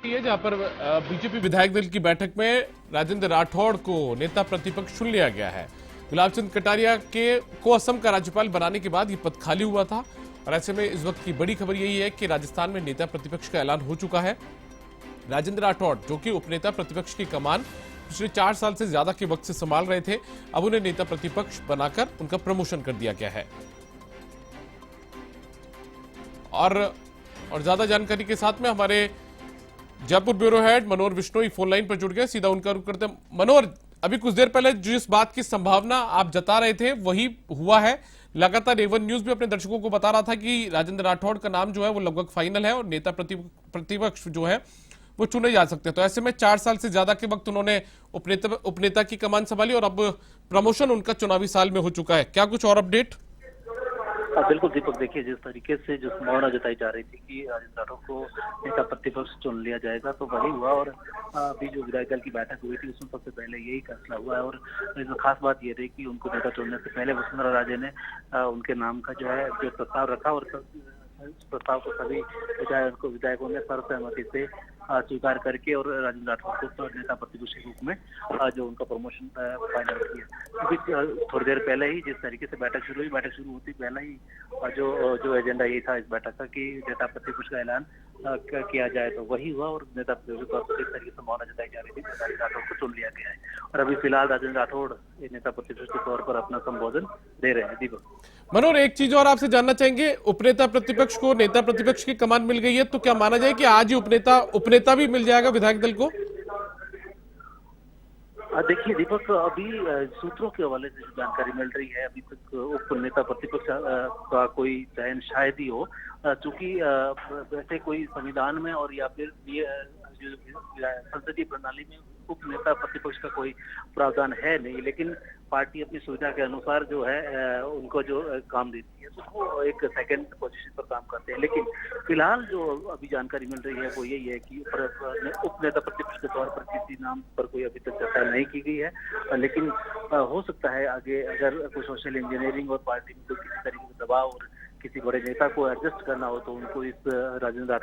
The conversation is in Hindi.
है जहां पर बीजेपी विधायक दल की बैठक में राजेंद्र राठौड़ को नेता प्रतिपक्ष चुन लिया गया है। गुलाब चंद कटारिया को असम का राज्यपाल बनाने के बाद ये पद खाली हुआ था और ऐसे में इस वक्त की बड़ी खबर यही है कि राजस्थान में नेता प्रतिपक्ष का ऐलान हो चुका है। राजेंद्र राठौड़ जो कि उपनेता प्रतिपक्ष की कमान पिछले 4 साल से ज्यादा के वक्त से संभाल रहे थे, अब उन्हें नेता प्रतिपक्ष बनाकर उनका प्रमोशन कर दिया गया है। और ज्यादा जानकारी के साथ में हमारे जयपुर ब्यूरो हेड मनोहर बिश्नोई फोन लाइन पर जुड़ गए, सीधा उनका रुख करते हैं। मनोहर, अभी कुछ देर पहले जिस बात की संभावना आप जता रहे थे वही हुआ है। लगातार A1 न्यूज भी अपने दर्शकों को बता रहा था कि राजेंद्र राठौड़ का नाम जो है वो लगभग फाइनल है और नेता प्रतिपक्ष जो है वो चुने जा सकते हैं। तो ऐसे में 4 साल से ज्यादा के वक्त उन्होंने उपनेता की कमान संभाली और अब प्रमोशन उनका चुनावी साल में हो चुका है। क्या कुछ और अपडेट? बिल्कुल दीपक, देखिए जिस तरीके से जो संभावना जताई जा रही थी कि राजेंद्र राठौड़ को नेता प्रतिपक्ष चुन लिया जाएगा तो वही हुआ। और अभी जो विधायक दल की बैठक हुई थी उसमें सबसे पहले यही फैसला हुआ है। और इसमें खास बात ये रही कि उनको नेता चुनने से पहले वसुंधरा राजे ने उनके नाम का जो प्रस्ताव रखा और इस प्रस्ताव को सभी विधायकों ने सर्वसहमति से स्वीकार करके और राजेंद्र राठौड़ को नेता प्रतिपक्ष के रूप में जो उनका प्रमोशन फाइनल किया। क्योंकि थोड़ी देर पहले ही जिस तरीके से बैठक शुरू होती पहले ही जो एजेंडा ये था इस बैठक का कि नेता प्रतिपक्ष का ऐलान किया जाए तो वही हुआ। और नेता प्रतिपक्ष को जिस तरीके से संभावना जताई जा रही थी राजेंद्र राठौड़ को चुन लिया गया है और अभी फिलहाल राजेंद्र राठौड़ नेता प्रतिपक्ष के तौर पर अपना संबोधन दे रहे हैं। दीपक, मनोहर, एक चीज और आपसे जानना चाहेंगे, उपनेता प्रतिपक्ष को नेता प्रतिपक्ष की कमान मिल गई है तो क्या माना जाए कि आज ही उपनेता भी मिल जाएगा विधायक दल को? देखिए दीपक, अभी सूत्रों के हवाले से जो जानकारी मिल रही है अभी तक उप नेता प्रतिपक्ष का कोई चयन शायद ही हो, चूंकि वैसे कोई संविधान में और या फिर संसदीय प्रणाली में उप नेता प्रतिपक्ष का कोई प्रावधान है नहीं। लेकिन पार्टी अपनी सुविधा के अनुसार जो है उनको जो काम देती है तो वो एक सेकंड पोजीशन पर काम करते हैं। लेकिन फिलहाल जो अभी जानकारी मिल रही है वो यही है कि उप नेता प्रतिपक्ष के तौर पर किसी नाम पर कोई अभी तक चर्चा नहीं की गई है। लेकिन हो सकता है आगे अगर कोई सोशल इंजीनियरिंग और पार्टी में किसी तरीके का दबाव और किसी बड़े नेता को एडजस्ट करना हो तो उनको इस राजेंद्र